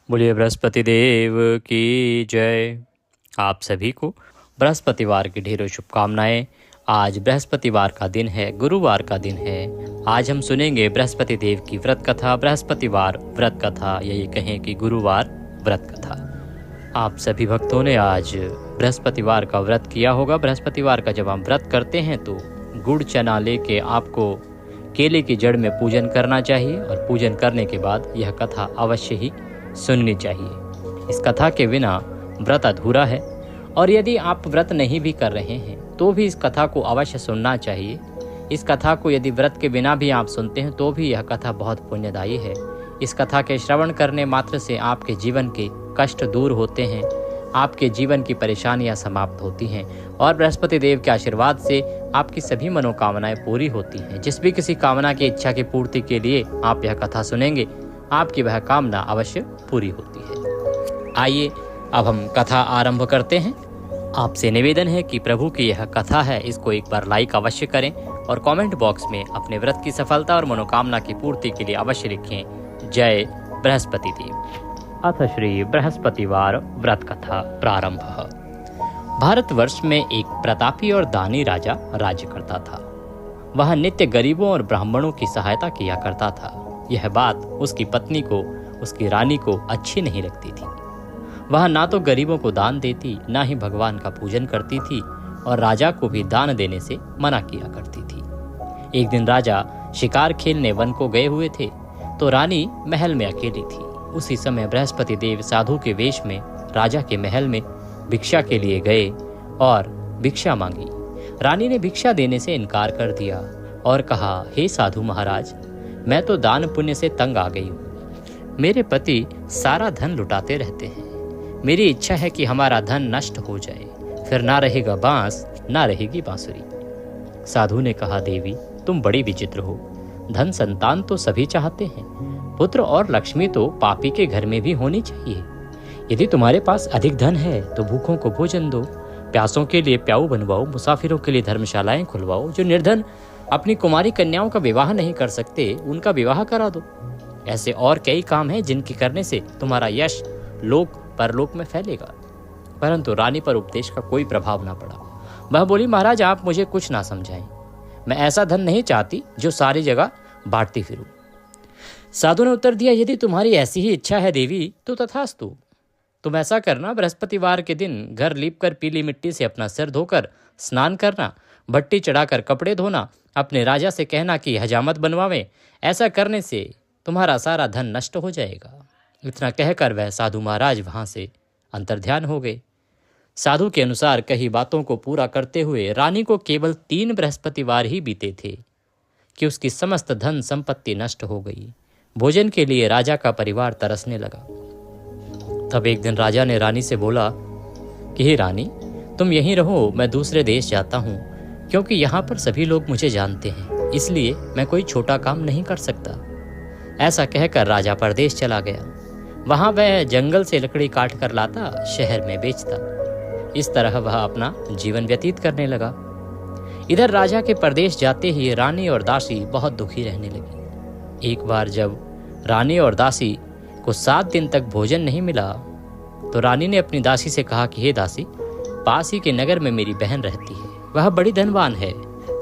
बोलिए बृहस्पति देव की जय। आप सभी को बृहस्पतिवार की ढेरों शुभकामनाएं। आज बृहस्पतिवार का दिन है, गुरुवार का दिन है। आज हम सुनेंगे बृहस्पति देव की व्रत कथा, बृहस्पतिवार व्रत कथा, या ये कहें कि गुरुवार व्रत कथा। आप सभी भक्तों ने आज बृहस्पतिवार का व्रत किया होगा। बृहस्पतिवार का जब हम व्रत करते हैं तो गुड़ चना लेके आपको केले की जड़ में पूजन करना चाहिए और पूजन करने के बाद यह कथा अवश्य ही सुननी चाहिए। इस कथा के बिना व्रत अधूरा है और यदि आप व्रत नहीं भी कर रहे हैं तो भी इस कथा को अवश्य सुनना चाहिए। इस कथा को यदि व्रत के बिना भी आप सुनते हैं तो भी यह कथा बहुत पुण्यदायी है। इस कथा के श्रवण करने मात्र से आपके जीवन के कष्ट दूर होते हैं, आपके जीवन की परेशानियां समाप्त होती हैं और बृहस्पति देव के आशीर्वाद से आपकी सभी मनोकामनाएं पूरी होती हैं। जिस भी किसी कामना की इच्छा की पूर्ति के लिए आप यह कथा सुनेंगे, आपकी वह कामना अवश्य पूरी होती है। आइए अब हम कथा आरंभ करते हैं। आपसे निवेदन है कि प्रभु की यह कथा है, इसको एक बार लाइक अवश्य करें और कमेंट बॉक्स में अपने व्रत की सफलता और मनोकामना की पूर्ति के लिए अवश्य लिखें जय बृहस्पति देव। अथ श्री बृहस्पतिवार व्रत कथा प्रारंभ। भारतवर्ष में एक प्रतापी और दानी राजा राज्य करता था। वह नित्य गरीबों और ब्राह्मणों की सहायता किया करता था। यह बात उसकी पत्नी को, उसकी रानी को अच्छी नहीं लगती थी। वह ना तो गरीबों को दान देती, ना ही भगवान का पूजन करती थी और राजा को भी दान देने से मना किया करती थी। एक दिन राजा शिकार खेलने वन को गए हुए थे तो रानी महल में अकेली थी। उसी समय बृहस्पति देव साधु के वेश में राजा के महल में भिक्षा के लिए गए और भिक्षा मांगी। रानी ने भिक्षा देने से इनकार कर दिया और कहा, हे साधु महाराज, मैं तो दान पुण्य से तंग आ गई हूँ। मेरे पति सारा धन लुटाते रहते हैं। मेरी इच्छा है कि हमारा धन नष्ट हो जाए, फिर ना रहेगा बांस, ना रहेगी बांसुरी। साधु ने कहा, देवी तुम बड़ी विचित्र हो। धन संतान तो सभी चाहते हैं, पुत्र और लक्ष्मी तो पापी के घर में भी होनी चाहिए। यदि तुम्हारे पास अधिक धन है तो भूखों को भोजन दो, प्यासों के लिए प्याऊ बनवाओ, मुसाफिरों के लिए धर्मशालाएं खुलवाओ। जो निर्धन अपनी कुमारी कन्याओं का विवाह नहीं कर सकते, उनका विवाह करा दो। ऐसे और कई काम हैं जिनके करने से तुम्हारा यश लोक परलोक में फैलेगा। परंतु रानी पर उपदेश का कोई प्रभाव ना पड़ा। वह बोली, महाराज आप मुझे कुछ ना समझाएं। मैं ऐसा धन नहीं चाहती जो सारी जगह बांटती फिरूं। साधु ने उत्तर दिया, यदि तुम्हारी ऐसी ही इच्छा है देवी तो तथास्तु। तुम ऐसा करना, बृहस्पतिवार के दिन घर लीपकर पीली मिट्टी से अपना सिर धोकर स्नान करना, भट्टी चढ़ाकर कपड़े धोना, अपने राजा से कहना कि हजामत बनवावे। ऐसा करने से तुम्हारा सारा धन नष्ट हो जाएगा। इतना कहकर वह साधु महाराज वहां से अंतर्ध्यान हो गए। साधु के अनुसार कही बातों को पूरा करते हुए रानी को केवल 3 बृहस्पतिवार ही बीते थे कि उसकी समस्त धन संपत्ति नष्ट हो गई। भोजन के लिए राजा का परिवार तरसने लगा। तब एक दिन राजा ने रानी से बोला कि हे रानी, तुम यहीं रहो, मैं दूसरे देश जाता हूँ, क्योंकि यहाँ पर सभी लोग मुझे जानते हैं, इसलिए मैं कोई छोटा काम नहीं कर सकता। ऐसा कहकर राजा परदेश चला गया। वहाँ वह जंगल से लकड़ी काट कर लाता, शहर में बेचता। इस तरह वह अपना जीवन व्यतीत करने लगा। इधर राजा के परदेश जाते ही रानी और दासी बहुत दुखी रहने लगी। एक बार जब रानी और दासी को 7 दिन तक भोजन नहीं मिला तो रानी ने अपनी दासी से कहा कि हे दासी, पास ही के नगर में मेरी बहन रहती है, वह बड़ी धनवान है,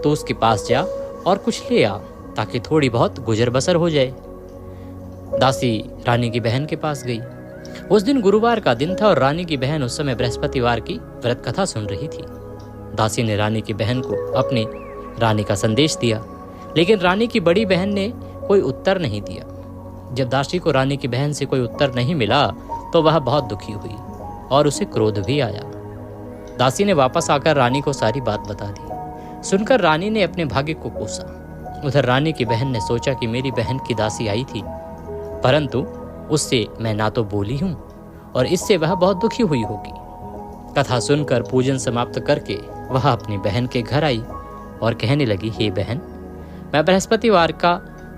तो उसके पास जा और कुछ ले आ ताकि थोड़ी बहुत गुजर बसर हो जाए। दासी रानी की बहन के पास गई। उस दिन गुरुवार का दिन था और रानी की बहन उस समय बृहस्पतिवार की व्रत कथा सुन रही थी। दासी ने रानी की बहन को अपनी रानी का संदेश दिया, लेकिन रानी की बड़ी बहन ने कोई उत्तर नहीं दिया। जब दासी को रानी की बहन से कोई उत्तर नहीं मिला तो वह बहुत दुखी हुई और उसे क्रोध भी आया। दासी ने वापस आकर रानी को सारी बात बता दी। सुनकर रानी ने अपने भाग्य को कोसा। उधर रानी की बहन ने सोचा कि मेरी बहन की दासी आई थी, परंतु उससे मैं ना तो बोली हूँ और इससे वह बहुत दुखी हुई होगी। कथा सुनकर पूजन समाप्त करके वह अपनी बहन के घर आई और कहने लगी, हे बहन, मैं बृहस्पतिवार का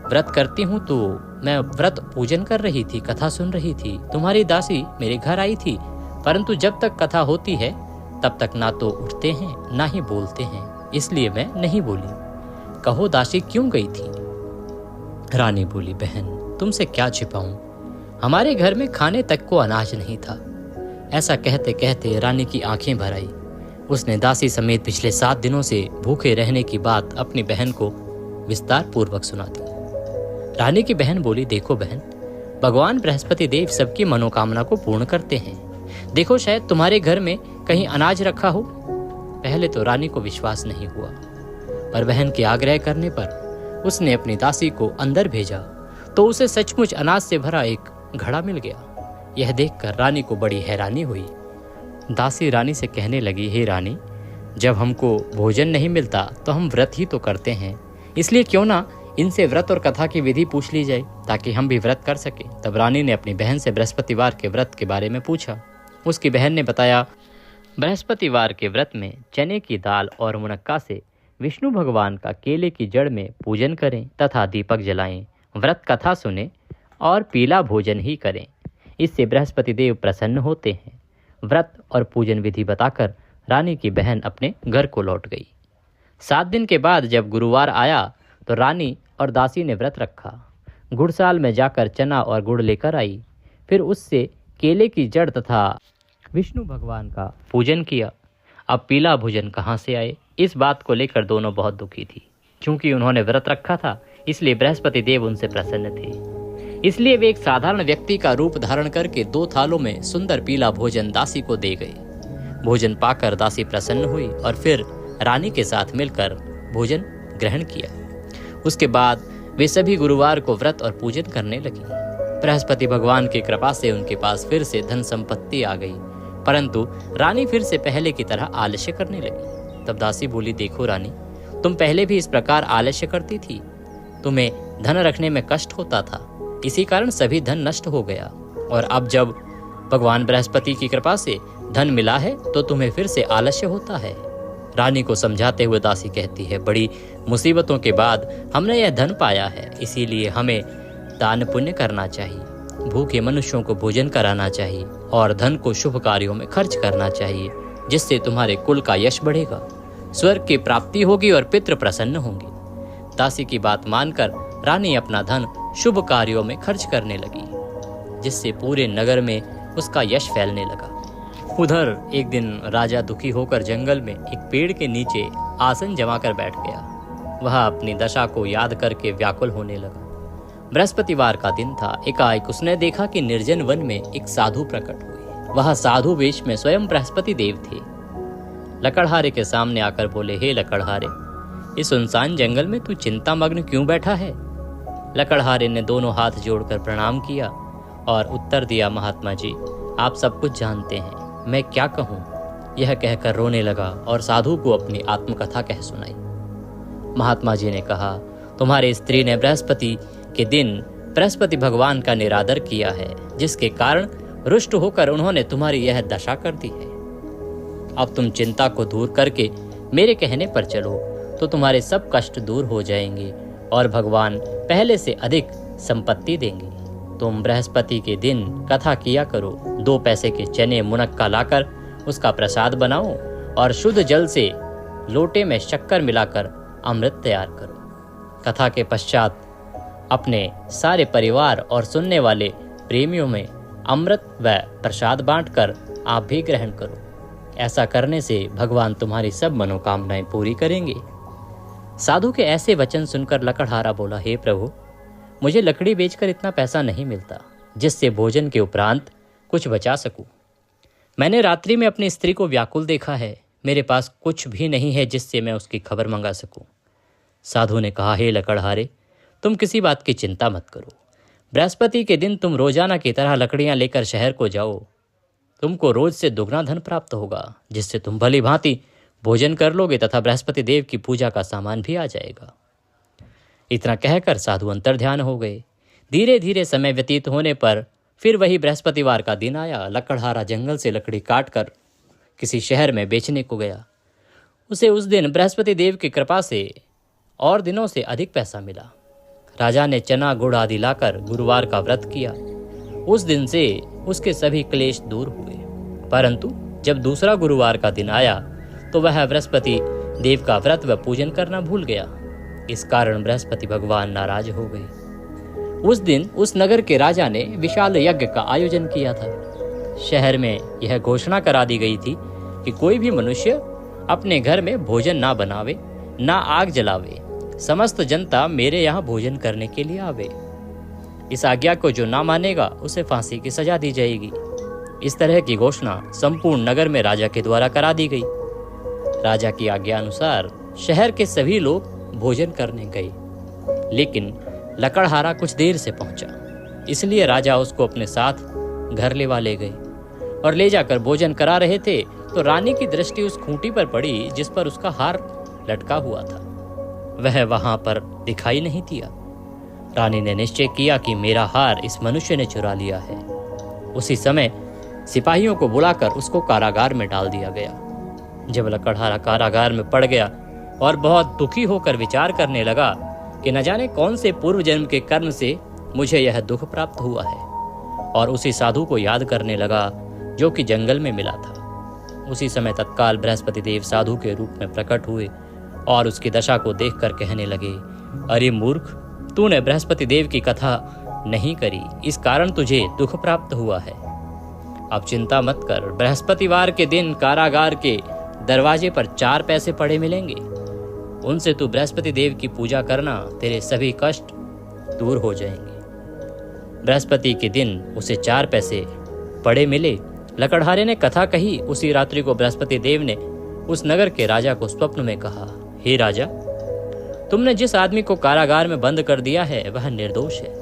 व्रत करती हूँ, तो मैं व्रत पूजन कर रही थी, कथा सुन रही थी। तुम्हारी दासी मेरे घर आई थी, परंतु जब तक कथा होती है तब तक ना तो उठते हैं ना ही बोलते हैं, इसलिए मैं नहीं बोली। कहो दासी क्यों गई थी? रानी बोली, बहन तुमसे क्या छिपाऊं, हमारे घर में खाने तक को अनाज नहीं था। ऐसा कहते कहते रानी की आंखें भर आई। उसने दासी समेत पिछले 7 दिनों से भूखे रहने की बात अपनी बहन को विस्तार पूर्वक सुना दी। रानी की बहन बोली, देखो बहन, भगवान बृहस्पति देव सबकी मनोकामना को पूर्ण करते हैं। देखो, शायद तुम्हारे घर में कहीं अनाज रखा हो। पहले तो रानी को विश्वास नहीं हुआ, पर बहन के आग्रह करने पर उसने अपनी दासी को अंदर भेजा तो उसे सचमुच अनाज से भरा एक घड़ा मिल गया। यह देखकर रानी को बड़ी हैरानी हुई। दासी रानी से कहने लगी, हे रानी, जब हमको भोजन नहीं मिलता तो हम व्रत ही तो करते हैं, इसलिए क्यों ना इनसे व्रत और कथा की विधि पूछ ली जाए ताकि हम भी व्रत कर सकें। तब रानी ने अपनी बहन से बृहस्पतिवार के व्रत के बारे में पूछा। उसकी बहन ने बताया, बृहस्पतिवार के व्रत में चने की दाल और मुनक्का से विष्णु भगवान का केले की जड़ में पूजन करें तथा दीपक जलाएं, व्रत कथा सुने और पीला भोजन ही करें। इससे बृहस्पति देव प्रसन्न होते हैं। व्रत और पूजन विधि बताकर रानी की बहन अपने घर को लौट गई। 7 दिन के बाद जब गुरुवार आया तो रानी और दासी ने व्रत रखा। गुड़साल में जाकर चना और गुड़ लेकर आई। फिर उससे केले की जड़ तथा विष्णु भगवान का पूजन किया। अब पीला भोजन कहाँ से आए, इस बात को लेकर दोनों बहुत दुखी थी। क्योंकि उन्होंने व्रत रखा था, इसलिए बृहस्पति देव उनसे प्रसन्न थे। इसलिए वे एक साधारण व्यक्ति का रूप धारण करके 2 थालों में सुंदर पीला भोजन दासी को दे गए। भोजन पाकर दासी प्रसन्न हुई और फिर रानी के साथ मिलकर भोजन ग्रहण किया। उसके बाद वे सभी गुरुवार को व्रत और पूजन करने लगी। बृहस्पति भगवान की कृपा से उनके पास फिर से धन संपत्ति आ गई, परंतु रानी फिर से पहले की तरह आलस्य करने लगी। तब दासी बोली, देखो रानी, तुम पहले भी इस प्रकार आलस्य करती थी। तुम्हें धन रखने में कष्ट होता था, इसी कारण सभी धन नष्ट हो गया। और अब जब भगवान बृहस्पति की कृपा से धन मिला है तो तुम्हें फिर से आलस्य होता है। रानी को समझाते हुए दासी कहती है, बड़ी मुसीबतों के बाद हमने यह धन पाया है, इसीलिए हमें दान पुण्य करना चाहिए, भूखे मनुष्यों को भोजन कराना चाहिए और धन को शुभ कार्यों में खर्च करना चाहिए, जिससे तुम्हारे कुल का यश बढ़ेगा, स्वर्ग की प्राप्ति होगी और पितृ प्रसन्न होंगे। दासी की बात मानकर रानी अपना धन शुभ कार्यों में खर्च करने लगी, जिससे पूरे नगर में उसका यश फैलने लगा। उधर एक दिन राजा दुखी होकर जंगल में एक पेड़ के नीचे आसन जमाकर बैठ गया। वह अपनी दशा को याद करके व्याकुल होने लगा। बृहस्पतिवार का दिन था। एकाएक उसने देखा कि निर्जन वन में एक साधु प्रकट हुए। वह साधु वेश में स्वयं बृहस्पति देव थे। लकड़हारे के सामने आकर बोले, हे लकड़हारे, इस सुनसान जंगल में तू चिंतामग्न क्यों बैठा है? लकड़हारे ने दोनों हाथ जोड़कर प्रणाम किया और उत्तर दिया, महात्मा जी, आप सब कुछ जानते हैं, मैं क्या कहूँ? यह कहकर रोने लगा और साधु को अपनी आत्मकथा कह सुनाई। महात्मा जी ने कहा, तुम्हारी स्त्री ने बृहस्पति के दिन बृहस्पति भगवान का निरादर किया है, जिसके कारण रुष्ट होकर उन्होंने तुम्हारी यह दशा कर दी है। अब तुम चिंता को दूर करके मेरे कहने पर चलो तो तुम्हारे सब कष्ट दूर हो जाएंगे और भगवान पहले से अधिक संपत्ति देंगे। तुम बृहस्पति के दिन कथा किया करो, 2 पैसे के चने मुनक्का लाकर उसका प्रसाद बनाओ और शुद्ध जल से लोटे में शक्कर मिलाकर अमृत तैयार करो। कथा के पश्चात अपने सारे परिवार और सुनने वाले प्रेमियों में अमृत व प्रसाद बांटकर आप भी ग्रहण करो। ऐसा करने से भगवान तुम्हारी सब मनोकामनाएं पूरी करेंगे। साधु के ऐसे वचन सुनकर लकड़हारा बोला, हे प्रभु, मुझे लकड़ी बेचकर इतना पैसा नहीं मिलता जिससे भोजन के उपरांत कुछ बचा सकूं। मैंने रात्रि में अपनी स्त्री को व्याकुल देखा है, मेरे पास कुछ भी नहीं है जिससे मैं उसकी खबर मंगा सकूं। साधु ने कहा, हे लकड़हारे, तुम किसी बात की चिंता मत करो। बृहस्पति के दिन तुम रोजाना की तरह लकड़ियां लेकर शहर को जाओ। तुमको रोज से दुगना धन प्राप्त होगा, जिससे तुम भली भांति भोजन कर लोगे तथा बृहस्पति देव की पूजा का सामान भी आ जाएगा। इतना कहकर साधु अंतर्ध्यान हो गए। धीरे धीरे समय व्यतीत होने पर फिर वही बृहस्पतिवार का दिन आया। लकड़हारा जंगल से लकड़ी काटकर किसी शहर में बेचने को गया। उसे उस दिन बृहस्पति देव की कृपा से और दिनों से अधिक पैसा मिला। राजा ने चना गुड़ आदि लाकर गुरुवार का व्रत किया। उस दिन से उसके सभी क्लेश दूर हुए। परंतु जब दूसरा गुरुवार का दिन आया तो वह बृहस्पति देव का व्रत व पूजन करना भूल गया। इस कारण बृहस्पति भगवान नाराज हो गए। उस दिन उस नगर के राजा ने विशाल यज्ञ का आयोजन किया था। शहर में यह घोषणा करा दी गई थी कि कोई भी मनुष्य अपने घर में भोजन ना बनावे, ना आग जलावे। समस्त जनता मेरे यहाँ भोजन करने के लिए आवे। इस आज्ञा को जो ना मानेगा उसे फांसी की सजा दी जाएगी। इस तरह की घोषणा संपूर्ण नगर में राजा के द्वारा करा दी गई। राजा की आज्ञा अनुसार शहर के सभी लोग भोजन करने गए, लेकिन लकड़हारा कुछ देर से पहुंचा। इसलिए राजा उसको अपने साथ घर लेवा ले गए और ले जाकर भोजन करा रहे थे तो रानी की दृष्टि उस खूंटी पर पड़ी जिस पर उसका हार लटका हुआ था। वह वहां पर दिखाई नहीं दिया। रानी ने निश्चय किया कि मेरा हार इस मनुष्य ने चुरा लिया है। उसी समय सिपाहियों को बुलाकर उसको कारागार में डाल दिया गया। जब लकड़हारा कारागार में पड़ गया और बहुत दुखी होकर विचार करने लगा कि न जाने कौन से पूर्व जन्म के कर्म से मुझे यह दुख प्राप्त हुआ है, और उसी साधु को याद करने लगा जो कि जंगल में मिला था। उसी समय तत्काल बृहस्पति देव साधु के रूप में प्रकट हुए और उसकी दशा को देखकर कहने लगे, अरे मूर्ख, तूने बृहस्पति देव की कथा नहीं करी, इस कारण तुझे दुख प्राप्त हुआ है। अब चिंता मत कर, बृहस्पतिवार के दिन कारागार के दरवाजे पर 4 पैसे पड़े मिलेंगे। उनसे तू बृहस्पति देव की पूजा करना, तेरे सभी कष्ट दूर हो जाएंगे। बृहस्पति के दिन उसे 4 पैसे पड़े मिले। लकड़हारे ने कथा कही। उसी रात्रि को बृहस्पति देव ने उस नगर के राजा को स्वप्न में कहा, हे राजा, तुमने जिस आदमी को कारागार में बंद कर दिया है वह निर्दोष है।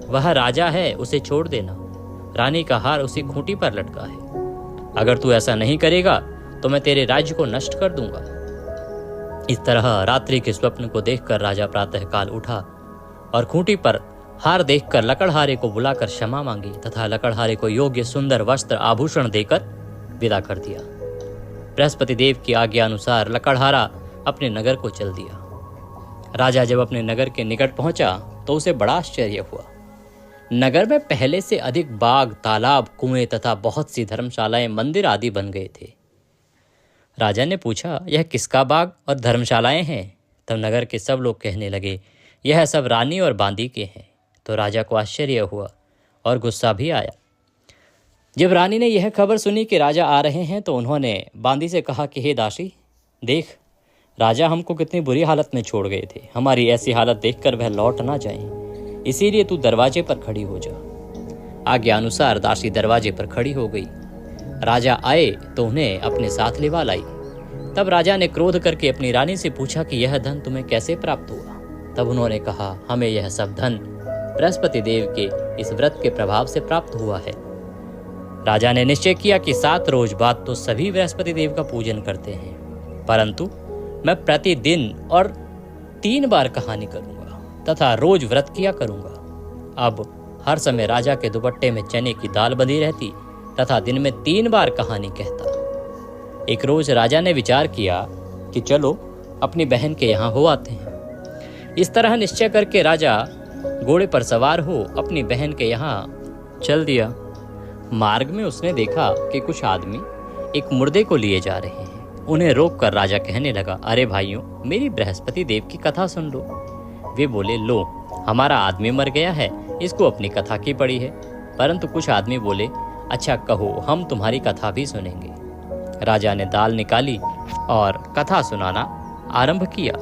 वह राजा है, उसे छोड़ देना। रानी का हार उसी खूंटी पर लटका है। अगर तू ऐसा नहीं करेगा तो मैं तेरे राज्य को नष्ट कर दूंगा। इस तरह रात्रि के स्वप्न को देखकर राजा प्रातःकाल उठा और खूंटी पर हार देखकर लकड़हारे को बुलाकर क्षमा मांगी तथा लकड़हारे को योग्य सुंदर वस्त्र आभूषण देकर विदा कर दिया। बृहस्पति देव की आज्ञा अनुसार लकड़हारा अपने नगर को चल दिया। राजा जब अपने नगर के निकट पहुंचा तो उसे बड़ा आश्चर्य हुआ। नगर में पहले से अधिक बाग, तालाब, कुएं तथा बहुत सी धर्मशालाएं, मंदिर आदि बन गए थे। राजा ने पूछा, यह किसका बाग और धर्मशालाएं हैं? तब नगर के सब लोग कहने लगे, यह सब रानी और बांदी के हैं। तो राजा को आश्चर्य हुआ और गुस्सा भी आया। जब रानी ने यह खबर सुनी कि राजा आ रहे हैं तो उन्होंने बांदी से कहा कि हे दासी, देख, राजा हमको कितनी बुरी हालत में छोड़ गए थे। हमारी ऐसी हालत देखकर वह लौट ना जाए, इसीलिए तू दरवाजे पर खड़ी हो जा। आज्ञा अनुसार दासी दरवाजे पर खड़ी हो गई। राजा आए तो उन्हें अपने साथ लिवा लाई। तब राजा ने क्रोध करके अपनी रानी से पूछा कि यह धन तुम्हें कैसे प्राप्त हुआ? तब उन्होंने कहा, हमें यह सब धन बृहस्पति देव के इस व्रत के प्रभाव से प्राप्त हुआ है। राजा ने निश्चय किया कि 7 रोज बाद तो सभी बृहस्पति देव का पूजन करते हैं, परंतु मैं प्रतिदिन और 3 बार कहानी करूंगा तथा रोज व्रत किया करूंगा। अब हर समय राजा के दुपट्टे में चने की दाल बंधी रहती तथा दिन में 3 बार कहानी कहता। एक रोज राजा ने विचार किया कि चलो अपनी बहन के यहाँ हो आते हैं। इस तरह निश्चय करके राजा घोड़े पर सवार हो अपनी बहन के यहाँ चल दिया। मार्ग में उसने देखा कि कुछ आदमी एक मुर्दे को लिए जा रहे हैं। उन्हें रोककर राजा कहने लगा, अरे भाइयों, मेरी बृहस्पति देव की कथा सुन लो। वे बोले, लो, हमारा आदमी मर गया है, इसको अपनी कथा की पड़ी है। परंतु कुछ आदमी बोले, अच्छा कहो, हम तुम्हारी कथा भी सुनेंगे। राजा ने दाल निकाली और कथा सुनाना आरंभ किया।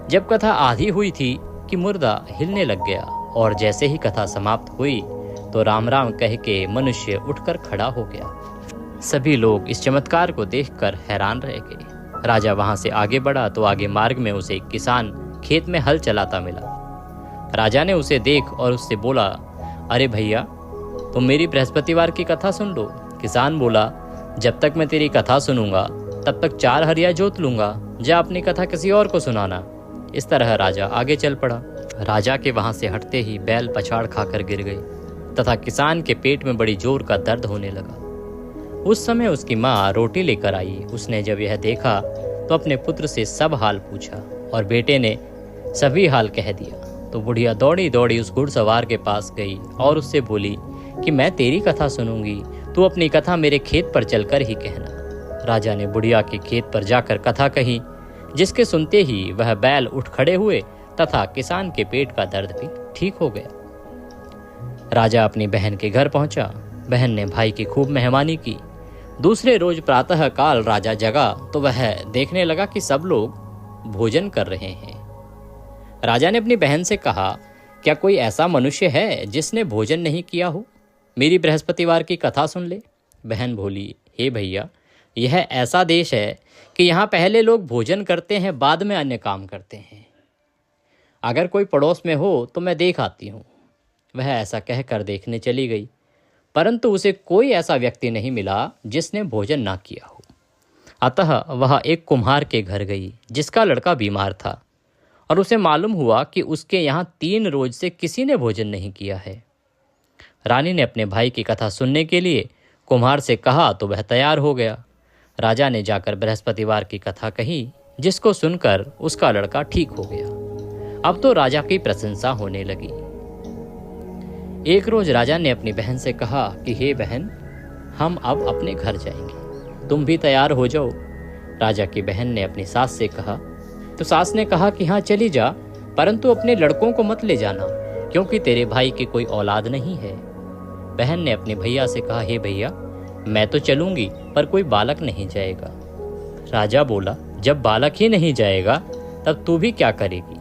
जब कथा आधी हुई थी कि मुर्दा हिलने लग गया और जैसे ही कथा समाप्त हुई तो राम राम कह के मनुष्य उठकर खड़ा हो गया। सभी लोग इस चमत्कार को देखकर हैरान रह गए। राजा वहां से आगे बढ़ा तो आगे मार्ग में उसे एक किसान खेत में हल चलाता मिला। राजा ने उसे देख और उससे बोला, अरे भैया, तुम मेरी बृहस्पतिवार की कथा सुन लो। किसान बोला, जब तक मैं तेरी कथा सुनूंगा तब तक 4 हरिया जोत लूंगा। जा अपनी कथा किसी और को सुनाना। इस तरह राजा आगे चल पड़ा। राजा के वहां से हटते ही बैल पछाड़ खाकर गिर गए तथा किसान के पेट में बड़ी जोर का दर्द होने लगा। उस समय उसकी माँ रोटी लेकर आई। उसने जब यह देखा तो अपने पुत्र से सब हाल पूछा और बेटे ने सभी हाल कह दिया। तो बुढ़िया दौड़ी दौड़ी उस घुड़सवार के पास गई और उससे बोली कि मैं तेरी कथा सुनूंगी, तू अपनी कथा मेरे खेत पर चलकर ही कहना। राजा ने बुढ़िया के खेत पर जाकर कथा कही, जिसके सुनते ही वह बैल उठ खड़े हुए तथा किसान के पेट का दर्द भी ठीक हो गया। राजा अपनी बहन के घर पहुंचा। बहन ने भाई की खूब मेहमानी की। दूसरे रोज प्रातः काल राजा जगा तो वह देखने लगा कि सब लोग भोजन कर रहे हैं। राजा ने अपनी बहन से कहा, क्या कोई ऐसा मनुष्य है जिसने भोजन नहीं किया हो? मेरी बृहस्पतिवार की कथा सुन ले। बहन बोली, हे भैया, यह ऐसा देश है कि यहाँ पहले लोग भोजन करते हैं, बाद में अन्य काम करते हैं। अगर कोई पड़ोस में हो तो मैं देख आती हूँ। वह ऐसा कहकर देखने चली गई, परंतु उसे कोई ऐसा व्यक्ति नहीं मिला जिसने भोजन ना किया हो। अतः वह एक कुम्हार के घर गई जिसका लड़का बीमार था, और उसे मालूम हुआ कि उसके यहाँ 3 रोज से किसी ने भोजन नहीं किया है। रानी ने अपने भाई की कथा सुनने के लिए कुम्हार से कहा तो वह तैयार हो गया। राजा ने जाकर बृहस्पतिवार की कथा कही, जिसको सुनकर उसका लड़का ठीक हो गया। अब तो राजा की प्रशंसा होने लगी। एक रोज राजा ने अपनी बहन से कहा कि हे बहन, हम अब अपने घर जाएंगे, तुम भी तैयार हो जाओ। राजा की बहन ने अपनी सास से कहा तो सास ने कहा कि हाँ चली जा, परंतु अपने लड़कों को मत ले जाना, क्योंकि तेरे भाई की कोई औलाद नहीं है। बहन ने अपने भैया से कहा, हे भैया, मैं तो चलूंगी पर कोई बालक नहीं जाएगा। राजा बोला, जब बालक ही नहीं जाएगा तब तू भी क्या करेगी?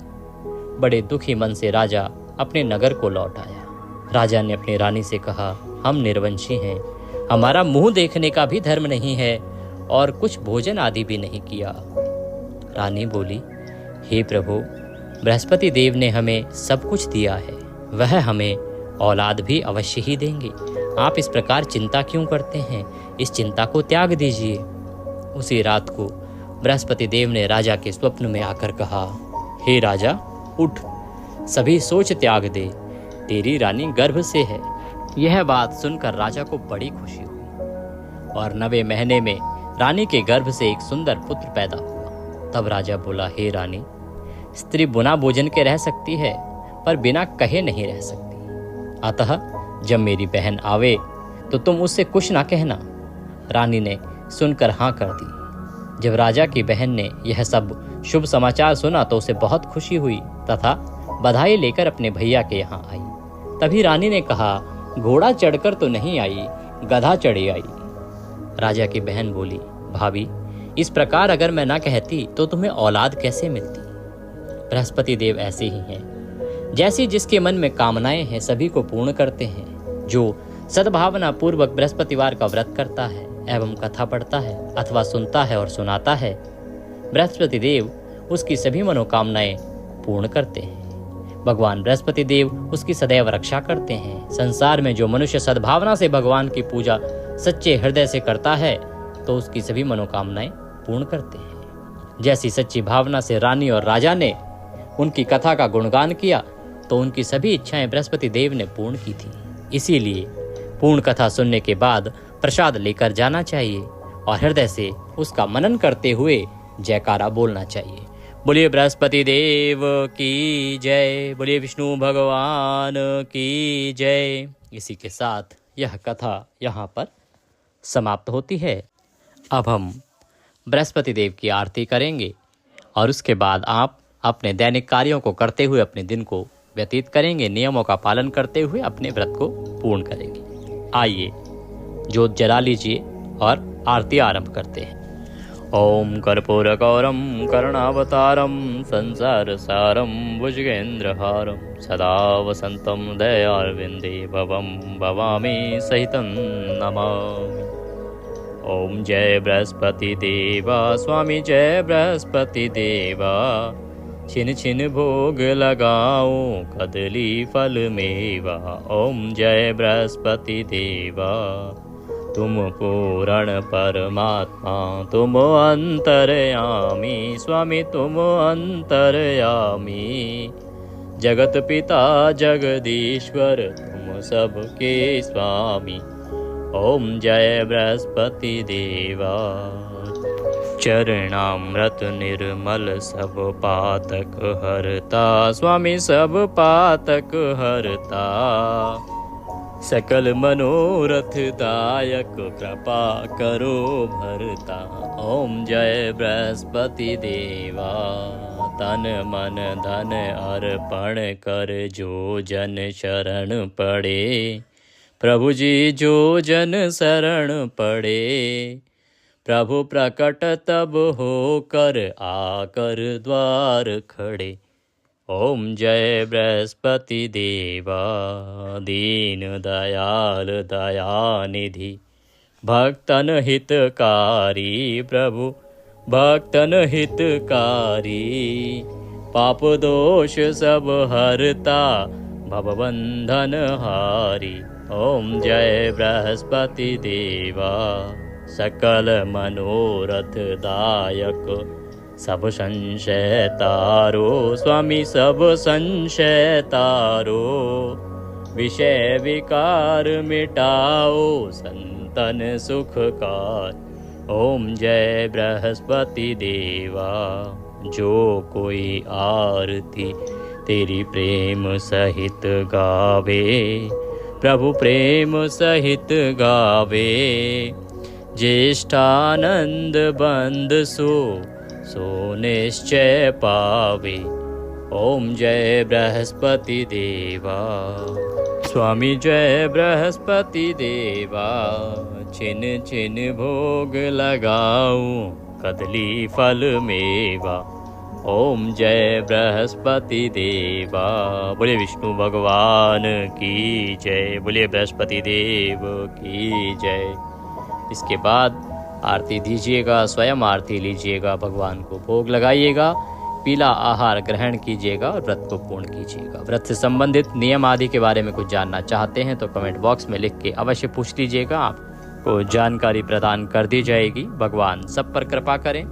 बड़े दुखी मन से राजा अपने नगर को लौट आया। राजा ने अपनी रानी से कहा, हम निर्वंशी हैं, हमारा मुंह देखने का भी धर्म नहीं है और कुछ भोजन आदि भी नहीं किया। रानी बोली, हे प्रभु, बृहस्पति देव ने हमें सब कुछ दिया है, वह हमें औलाद भी अवश्य ही देंगे। आप इस प्रकार चिंता क्यों करते हैं? इस चिंता को त्याग दीजिए। उसी रात को बृहस्पति देव ने राजा के स्वप्न में आकर कहा, हे राजा, उठ, सभी सोच त्याग दे, तेरी रानी गर्भ से है। यह बात सुनकर राजा को बड़ी खुशी हुई और 9वें महीने में रानी के गर्भ से एक सुंदर पुत्र पैदा हुआ। तब राजा बोला, हे रानी, स्त्री बिना भोजन के रह सकती है पर बिना कहे नहीं रह सकती। अतः जब मेरी बहन आवे तो तुम उससे कुछ ना कहना। रानी ने सुनकर हाँ कर दी। जब राजा की बहन ने यह सब शुभ समाचार सुना तो उसे बहुत खुशी हुई तथा बधाई लेकर अपने भैया के यहाँ आई। तभी रानी ने कहा, घोड़ा चढ़कर तो नहीं आई, गधा चढ़ी आई। राजा की बहन बोली, भाभी, इस प्रकार अगर मैं ना कहती तो तुम्हें औलाद कैसे मिलती? बृहस्पति देव ऐसे ही हैं, जैसी जिसके मन में कामनाएं हैं सभी को पूर्ण करते हैं। जो सद्भावना पूर्वक बृहस्पतिवार का व्रत करता है एवं कथा पढ़ता है अथवा सुनता है और सुनाता है, बृहस्पति देव उसकी सभी मनोकामनाएं पूर्ण करते हैं। भगवान बृहस्पति देव उसकी सदैव रक्षा करते हैं। संसार में जो मनुष्य सद्भावना से भगवान की पूजा सच्चे हृदय से करता है तो उसकी सभी मनोकामनाएं पूर्ण करते हैं। जैसी सच्ची भावना से रानी और राजा ने उनकी कथा का गुणगान किया तो उनकी सभी इच्छाएं बृहस्पति देव ने पूर्ण की थी। इसीलिए पूर्ण कथा सुनने के बाद प्रसाद लेकर जाना चाहिए और हृदय से उसका मनन करते हुए जयकारा बोलना चाहिए। बोलिए बृहस्पति देव की जय, बोलिए विष्णु भगवान की जय। इसी के साथ यह कथा यहाँ पर समाप्त होती है। अब हम बृहस्पति देव की आरती करेंगे और उसके बाद आप अपने दैनिक कार्यों को करते हुए अपने दिन को व्यतीत करेंगे। नियमों का पालन करते हुए अपने व्रत को पूर्ण करेंगे। आइए ज्योत जला लीजिए और आरती आरंभ करते हैं। ओम कर्पूरगौरम करुणावतारम संसार सारम भुजगेन्द्रहारम सदा वसंतम दयारविंदे भवम भवामी सहितं नमामि। ओम जय बृहस्पति देवा स्वामी, जय बृहस्पति देवा। छिन छिन भोग लगाओ कदली फल मेवा। ओम जय बृहस्पति देवा। तुम पूर्ण परमात्मा, तुम अंतर्यामी स्वामी, तुम अंतर्यामी। जगत पिता जगदीश्वर, तुम सबके स्वामी। ओम जय बृहस्पति देवा। चरणामृत निर्मल सब पातक हरता स्वामी, सब पातक हरता। सकल मनोरथ दायक कृपा करो भरता। ओम जय बृहस्पति देवा। तन मन धन अर्पण कर जो जन शरण पड़े। प्रभु जी जो जन शरण पड़े। प्रभु प्रकट तब होकर आकर द्वार खड़े। ओम जय बृहस्पति देवा। दीन दयाल दयानिधि भक्तन हितकारी। प्रभु भक्तन हितकारी। पाप दोष सब हरता भवबंधन हारी। ओम जय बृहस्पति देवा। सकल मनोरथ दायक सब संशय तारो। स्वामी सब संशय तारो। विषय विकार मिटाओ संतन सुखकार। ओम जय बृहस्पति देवा। जो कोई आरती तेरी प्रेम सहित गावे। प्रभु प्रेम सहित गावे। ज्येष्ठानंद बंद सो निश्चय पावे। ओम जय बृहस्पति देवा। स्वामी जय बृहस्पति देवा। छिन छिन भोग लगाऊं कदली फल मेवा। ओम जय बृहस्पति देवा। बोले विष्णु भगवान की जय। बोले बृहस्पति देव की जय। इसके बाद आरती दीजिएगा, स्वयं आरती लीजिएगा, भगवान को भोग लगाइएगा, पीला आहार ग्रहण कीजिएगा और व्रत को पूर्ण कीजिएगा। व्रत से संबंधित नियम आदि के बारे में कुछ जानना चाहते हैं तो कमेंट बॉक्स में लिख के अवश्य पूछ लीजिएगा, आपको जानकारी प्रदान कर दी जाएगी। भगवान सब पर कृपा करें।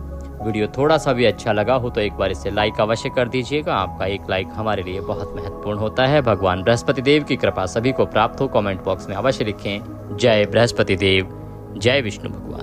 वीडियो थोड़ा सा भी अच्छा लगा हो तो एक बार इसे लाइक अवश्य कर दीजिएगा। आपका एक लाइक हमारे लिए बहुत महत्वपूर्ण होता है। भगवान बृहस्पति देव की कृपा सभी को प्राप्त हो। कमेंट बॉक्स में अवश्य लिखें जय बृहस्पति देव, जय विष्णु भगवान।